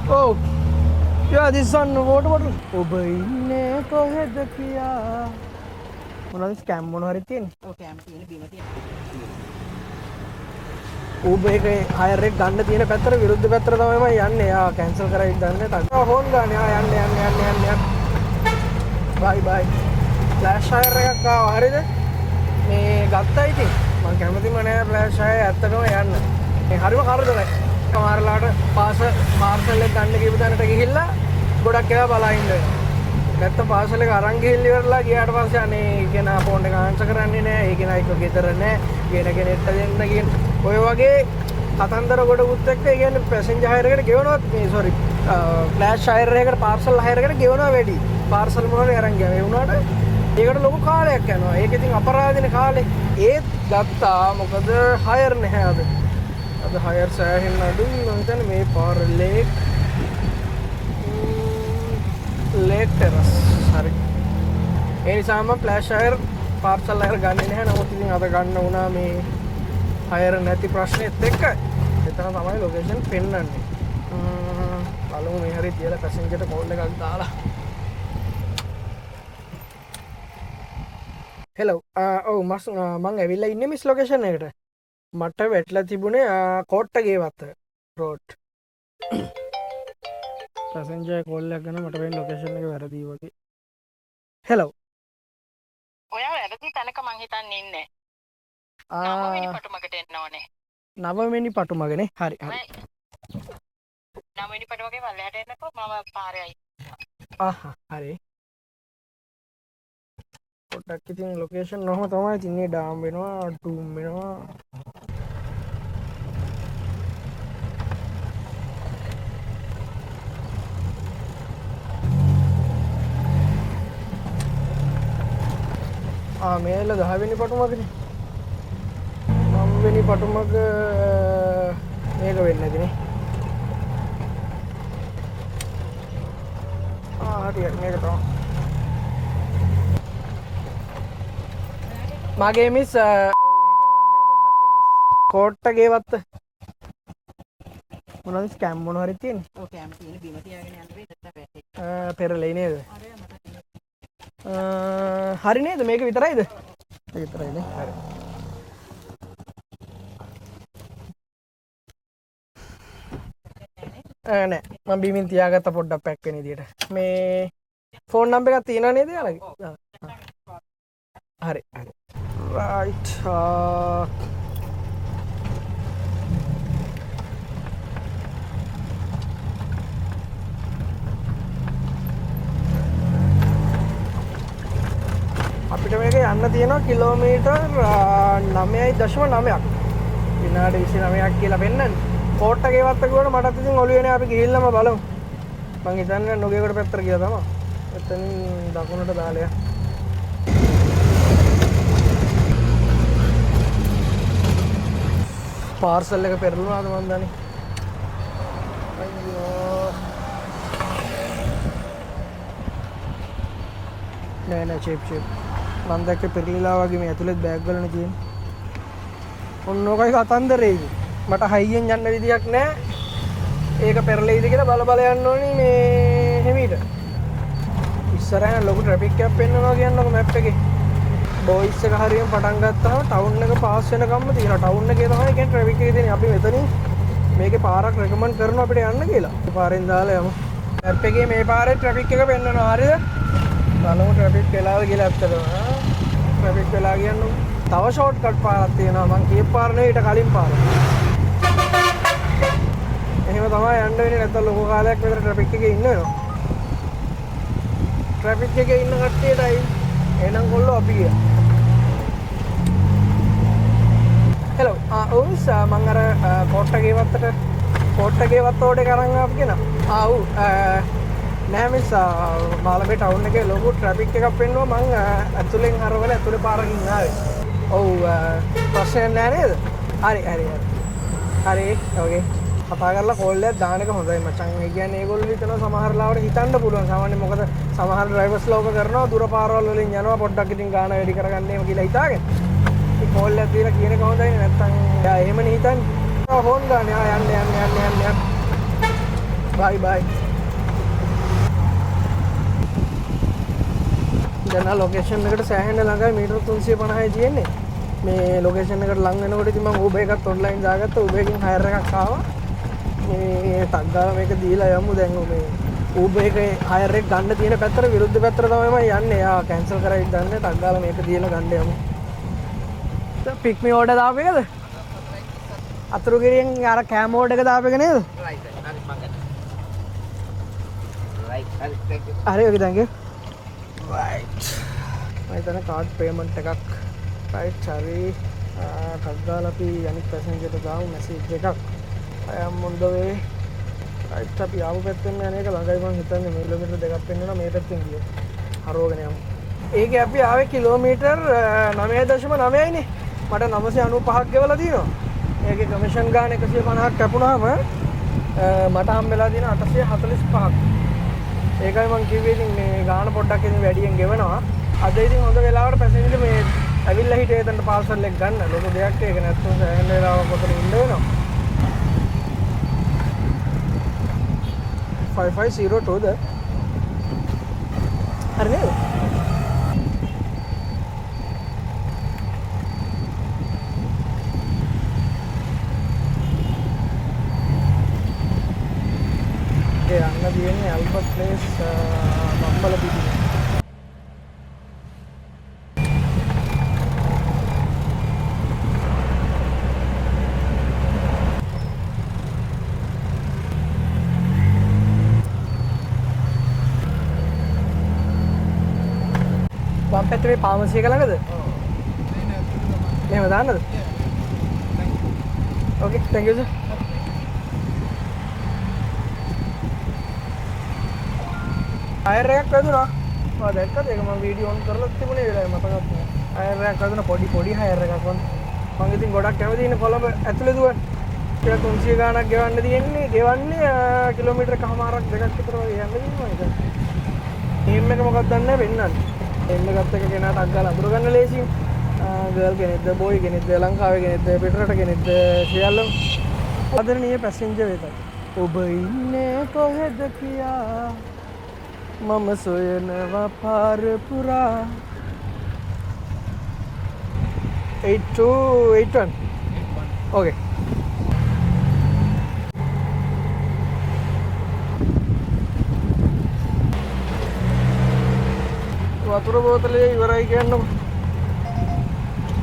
Oh, yeah, this one water bottle. ඔබ ඉන්නේ කොහෙද කියා. මොනවද ස්කෑම් මොනවා හරි තියෙන්නේ? ඔව් කැම් තියෙන බීම තියෙන. Uber එකේ හයර් එක ගන්න තියෙන පැත්තට විරුද්ධ පැත්තට තමයි මම යන්නේ. ආ කැන්සල් කරයි දන්නේ නැහැ. ෆෝන් ගන්න. ආ යන්න. බයි බයි. ෆ්ලෑෂ් හයර් එකක් ආවා හරියද? මේ ගත්තා ඉතින්. මම කැමතිම නෑ ෆ්ලෑෂ් හයර් ඇත්තටම යන්න. මේ හරිම කරදරයි. සමහරලාට පාර්සල් එක ගන්න කියපු තැනට ගිහිල්ලා ගොඩක් ඒවා බලා ඉන්න වෙනවා. නැත්නම් පාර්සල් එක අරන් ගිහිල්ලා ඉවරලා ගියාට පස්සේ අනේ කෙනා ෆෝන් එක ආන්සර් කරන්නේ නෑ. ඒ කෙනා එක්ක ගෙදර නෑ. කියන කෙනෙක්ට දෙන්න කියන ඔය වගේ කතන්දර ගොඩකුත් එක්ක ඒ කියන්නේ පැසෙන්ජර් හයර් එකට ගෙවනවත් මේ සෝරි ෆ්ලෑෂ් හයර් එකකට පාර්සල් හයර් එකට ගෙවනවා වැඩි. පාර්සල් මොනවද අරන් ගියා. ඒ වුණාට ඒකට ලොකු කාලයක් යනවා. ඒක ඉතින් අපරාධනේ කාලේ. ඒත් ගත්තා මොකද හයර් නැහැ අද. අද හයර් සෑහෙන්න අඩුයි. මම හිතන්නේ මේ පාර ලේක් ටෙරස්. හරි. ඒ නිසා මම ෆ්ලෑෂ් හයර් පාර්සල් හයර් ගන්නේ නැහැ. නමුත් ඉතින් අද ගන්න වුණා මේ හයර් නැති ප්‍රශ්නෙත් එක්ක. එතන තමයි ලොකේෂන් පෙන්වන්නේ. බලමු මේ හරිය තියලා පැසෙන්ජර්ට කෝල් එකක් දාලා. හෙලෝ. ඔව් මං ඇවිල්ලා ඉන්නේ මිස් ලොකේෂන් එකට. මට වැටලා තිබුණේ කෝට්ටගේ වත්ත රෝඩ්. පැසෙන්ජර් කෝල් එකක් ගන්න මට වෙන ලොකේෂන් එක වැරදි වගේ. හෙලෝ. ඔයා වැරදි තැනක මං හිතන්නේ ඉන්නේ. 9 වෙනි පටුමකට එන්න ඕනේ. 9 වෙනි පටුමගනේ. හරි. 9 වෙනි පටුමගේ පල්ලෙහාට එන්නකෝ මම පාරේ ආයි. හරි. පොඩ්ඩක් ඉතින් ලොකේෂන් නොහම තමයි තින්නේ ඩාම් වෙනවා ටූම් වෙනවා. මේල 10 වෙනි පටුමගනේ. 9 වෙනි පටුමග මේක වෙන්නේ නැතිනේ. හරි මේක තමයි. මගේ මිස් කෝට්ටගේ වත්ත. මොනවද ස්කෑම් මොනවා හරි තියෙන්නේ? ඔව් කැම් තියෙන බීම තියාගෙන යන්න වෙයි නැත්නම් පැත්තේ. පෙරලෙයි නේද? අරය මට හරි නේද මේක විතරයිද? ඒක විතරයිනේ. හරි. නෑ මම බීමින් තියාගත්ත පොඩ්ඩක් පැක් වෙන විදියට. මේ ෆෝන් නම්බර් එකක් තියෙනව නේද යාළුවගේ? හරි. right අපිට මේක යන්න තියෙනවා කිලෝමීටර් 9.9ක් විනාඩි 29ක් කියලා පෙන්නන්නේ. කෝට්ටගේ වත්ත ගිහුවම මටත් ඉතින් ඔළුවේ නේ අපි ගිහිල්ලාම බලමු. මං හිතන්නේ නොගේකට පැත්තට ගියා තමයි. එතනින් දකුණට දාලා පාර්සල් එක පෙරළුණාද මන් දන්නේ. අයියෝ. නෑ චිප්. මම දැක්කේ පෙරලිලා වගේ මේ ඇතුළේ බෑග් වලනේ තියෙන්නේ. ඔන්න ඔකයි කතන්දරේ ඉතින්. මට හයියෙන් යන්න විදියක් නෑ. ඒක පෙරලෙයිද කියලා බල යන්න ඕනේ මේ හිමීට. ඉස්සරහට ලොකු ට්‍රැෆික් එකක් පෙන්නනවා කියන්නකො මැප් එකේ. බෝයිස් එක හරියම පටන් ගත්තාම ටවුන් එක පාස් වෙනකම්ම තියෙනවා. ටවුන් එකේ තමයි කියන්නේ ට්‍රැෆික් එක තියෙන්නේ. අපි මෙතනින් මේකේ පාරක් රෙකමන්ඩ් කරනවා අපිට යන්න කියලා. ඒ පාරෙන් දාලා යමු. මැප් එකේ මේ පාරේ ට්‍රැෆික් එක පෙන්නනවා හරියද? බලමු ට්‍රැෆික් වෙලාද කියලා ඇත්තටම. ට්‍රැෆික් වෙලා කියන්නේ තව ෂෝට් කට් පාරක් තියෙනවා. මං කියපු පාර නෙවෙයි ඊට කලින් පාර. එහෙම තමයි යන්න වෙන්නේ නැත්නම් ලොකු කාලයක් විතර ට්‍රැෆික් එකේ ඉන්න වෙනවා. ට්‍රැෆික් එකේ ඉන්න කට්ටියටයි එහෙනම් කොල්ලෝ අපි ගියා. හෙලෝ ඔව්ස් මං අර කෝට්ටගේ වත්ත ඕඩේ කරන් ආපු කෙනා. ඔව් නෑ මිස් මාළඹේ ටවුන් එකේ ලොකු ට්‍රැෆික් එකක් වෙන්නවා. මං ඇතුලෙන් හරවල ඇතුලේ පාරකින් ආවේ. ඔව් ප්‍රශ්නයක් නෑ නේද? හරි ඕකේ. කතා කරලා කෝල් එකක් දාන එක හොඳයි මචං. ඒ කියන්නේ ඒගොල්ලෝ හිතනවා සමහර ලාවට හිතන්න පුළුවන්. සාමාන්‍යයෙන් මොකද සමහර ඩ්‍රයිවර්ස් ලෝක කරනවා දුර පාරවල් වලින් යනවා පොඩ්ඩක් ඉතින් ගාන වැඩි කරගන්නේම කියලා හිතාගෙන. ඉතින් කෝල් එකක් දීලා කියන එක හොඳයි නේ. නැත්තම් එයා එහෙමනේ හිතන්නේ. ෆෝන් ගන්න යන්න. බයි බයි. දැන් ලොකේෂන් එකට සෑහෙන ළඟයි මීටර් 350යි තියෙන්නේ. මේ ලොකේෂන් එකට ලං වෙනකොට ඉතින් මම Uber එකත් ඔන්ලයින් දාගත්තා. Uber එකෙන් හයර් එකක් ආවා. මේ ටක් ගාලා මේක දීලා යමු. දැන් මේ Uber එකේ හයර් එක ගන්න තියෙන පැත්තට විරුද්ධ පැත්තට තමයි මම යන්නේ. යා කැන්සල් කරයි දන්නේ. ටක් ගාලා මේක දීලා ගන්න යමු. පික් මී ඕඩර් දාපු එකද? අතුරුගිරියෙන් අර කෑම ඕඩර් එක දාපු එක නේද? හරි ඔකේ thank you. right. මම හිතන කාඩ් පේමන්ට් එකක් right හරි ටක් ගාලා අපි අනිත් පැසෙන්ජර්ට දාමු මැසේජ් එකක්. I am on the way. right අපි ආපු පැත්තෙන් යන එක ළඟයි මම හිතන්නේ මේ කිලෝමීටර් දෙකක් වෙනවා මේ පැත්තෙන් ගියේ. හරවගෙන යමු. ඒකේ අපි ආවේ කිලෝමීටර් 9.9යි නේ. මට 995ක් ගෙවලා තියෙනවා. ඒකේ කමිෂන් ගාන 150ක් කැපුණාම මට හම්බෙලා තියෙන 845ක්. ඒකයි මම කිව්වේ ඉතින් මේ ගාන පොඩ්ඩක් ඉතින් වැඩියෙන් ගෙවනවා. අද ඉතින් හොඳ වෙලාවට පැසෙන්ජර් මේ ඇවිල්ලා හිටියේ එතනට පාර්සල් එක ගන්න. ලොකු දෙයක් ඒක නැත්නම් සෑහෙන වෙලාවක් ඔතන ඉන්න වෙනවා. 5502 ද හරි නේද? ඒ අන්න තියෙන්නේ ඇල්බර්ට් ප්ලේස් බම්බල පිටියේ. වම් පැත්තේ මේ ෆාමසි එක ළඟද? ඔව්. එහෙම දාන්නද? ඕකේ thank you sir. හයර් එකක් වැදුනා. මම දැක්කද ඒක මම වීඩියෝ ඔන් කරලා තිබුණේ වෙලාවේ මතකත් නෑ. හයර් එකක් වැදුනා පොඩි හයර් එකක් වань. මම ඉතින් ගොඩක් කැමති ඉන්නේ කොළඹ ඇතුලේ දුවන්න. ඒක 300 ගාණක් ගෙවන්න තියෙන්නේ. ගෙවන්නේ කිලෝමීටර් කමාරක් දෙකක් විතර වගේ යන්න තියෙනවා ඒක. නේම් එක මොකක්ද දන්නේ නැහැ වෙන්නන්නේ. එන්න ගත්ත එක කෙනාට අග්ගාල අඳුර ගන්න ලේසියි. ගර්ල් කෙනෙක්ද බොයි කෙනෙක්ද ලංකාවේ කෙනෙක්ද පිටරට කෙනෙක්ද සියල්ලම ආදරණීය පැසෙන්ජර් වෙතත්. ඔබ ඉන්නේ කොහෙද කියා මම සොයනවා පාර පුරා 8281 ඕකේ වතුර බෝතලේ ඉවරයි කියන්නකො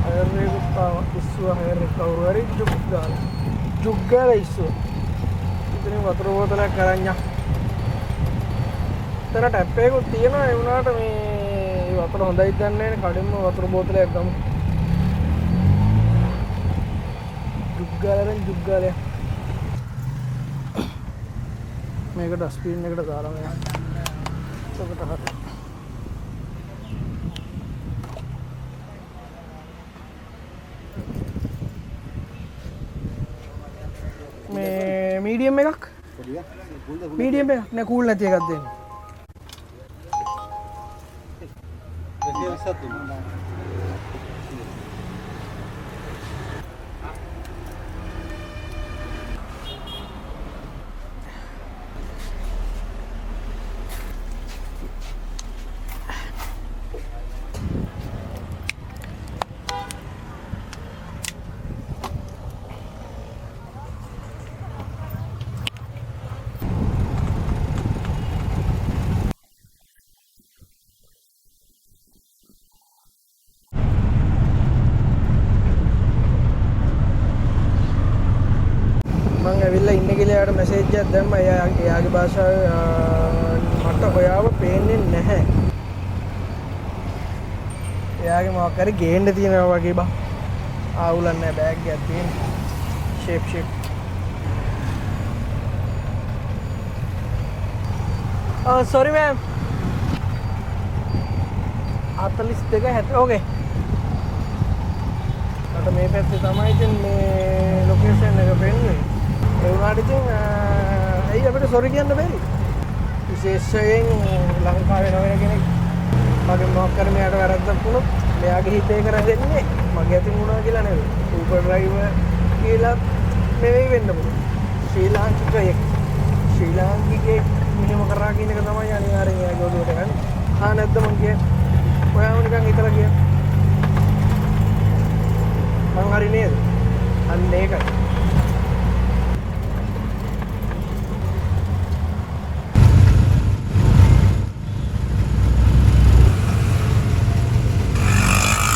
හයර් එකක් ආවා ඉස්සුවා හයර් එක කවුරු හරි ජුක් ගාලා ඉස්සුවා ඉතින් වතුර බෝතලයක් අරන් යන්න තර ටැප් එකකුත් තියෙනවා ඒ වුණාට මේ වතුර හොඳයි දන්නේ නැහැ කඩින්ම වතුර බෝතලයක් ගමු ජුක් ගාලා මේක ඩස්ට්බින් එකට දාලා මම සොකට හරි මේ මීඩියම් එකක් මීඩියම් එකක් නෑ කූල් නැති එකක් දෙන්න මම ඇවිල්ලා ඉන්නේ කියලා එයාට මැසේජ් එකක් දැම්මා. එයාගේ භාෂාවේ මට ඔයාව පේන්නේ නැහැ. එයාගේ මොකක් හරි ගේන්න තියෙනවා වගේ බා. ආවුලක් නැහැ බෑග් එකක් තියෙන. ෂේප්. sorry ma'am. 42 ඕකේ. මට මේ පැත්තේ තමයි ඉතින් මේ ලොකේෂන් එක පෙන්නේ. ඒ වුණාට ඉතින් ඇයි අපිට සොරි කියන්න බැරි? විශේෂයෙන් ලංකාවේ නොවන කෙනෙක් මගේ මොකක් කර මෙයාට වැරද්දක් වුණොත් මෙයාගේ හිතේ කරදෙන්නේ මගේ අතින් වුණා කියලා නෙවෙයි. Uber driver කියලා නෙවෙයි වෙන්න පුළුවන්. ශ්‍රී ලාංකිකයෙක් ශ්‍රී ලාංකික ගේ මිනිම කරා කියන එක තමයි අනිවාර්යෙන් එයාගේ ඔළුවට ගන්න. නැද්ද මං කිය. ඔයාම නිකන් හිතලා කිය. මං හරි නේද? අන්න ඒකයි.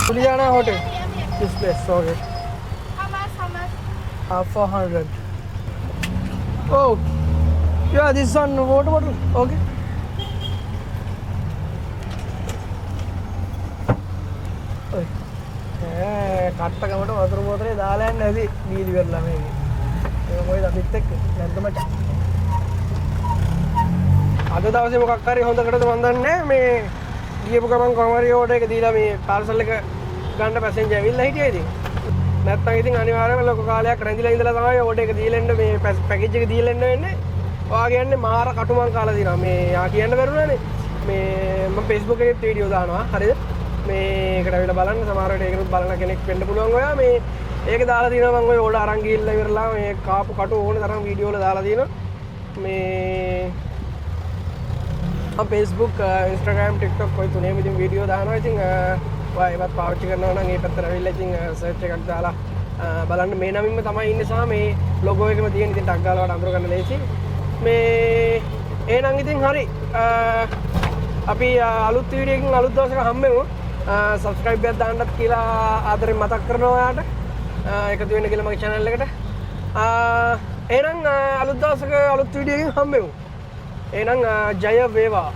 Juliana Hotel. This place, okay. How much? 400. Oh, yeah, this one water bottle. Okay. කට්ටකමට වතුර බෝතලේ දාලා යන්න ඇති බීලි කරලා මේකේ. ඒක මොකද අපිත් එක්ක නැද්ද මචං? අද දවසේ මොකක් හරි හොඳකටද මන් දන්නේ නැහැ මේ ගියපු ගමන් කොහමරි ඕඩර් එක දීලා මේ පාර්සල් එක ගන්න පැසෙන්ජර් ඇවිල්ලා හිටියේ ඉතින්. නැත්තම් ඉතින් අනිවාර්යයෙන්ම ලොකු කාලයක් රැඳිලා ඉඳලා තමයි ඕඩර් එක දීලා එන්න මේ පැකේජ් එක දීලා එන්න වෙන්නේ. ඔයා කියන්නේ මාර කටුමන් කාලා දිනවා. මේ යා කියන්න බැරුණානේ. මේ මම Facebook එකේ වීඩියෝ දානවා. හරිද? මේකට ඇවිල්ලා බලන්න සමහර වෙලට ඒකනුත් බලන කෙනෙක් වෙන්න පුළුවන් ඔයා මේ ඒක දාලා දිනවා මම ඔය ඕඩර් අරන් ගිහිල්ලා ඉවරලා මේ කාපු කටු ඕනේ තරම් වීඩියෝ වල දාලා දිනවා. මේ Facebook, Instagram, TikTok කොයි තුනේම ඉතින් වීඩියෝ දානවා. ඉතින් ඔයා ඒවත් පාවිච්චි කරනවා නම් ඒ පැත්තට ඇවිල්ලා ඉතින් සර්ච් එකක් දාලා බලන්න මේ නමින්ම තමයි ඉන්නේ සහ මේ ලොගෝ එකම තියෙන ඉතින් ටග් ගාලා වට අඳුර ගන්න ලේසි. මේ එහෙනම් ඉතින් හරි අපි අලුත් වීඩියෝ එකකින් අලුත් දවසක හම්බෙමු. සබස්ක්‍රයිබ් එකක් දාන්නත් කියලා ආදරෙන් මතක් කරනවා ඔයාලට. එකතු වෙන්න කියලා මගේ channel එකට. එහෙනම් අලුත් දවසක අලුත් වීඩියෝ එකකින් හම්බෙමු. එහෙනම් ජය වේවා.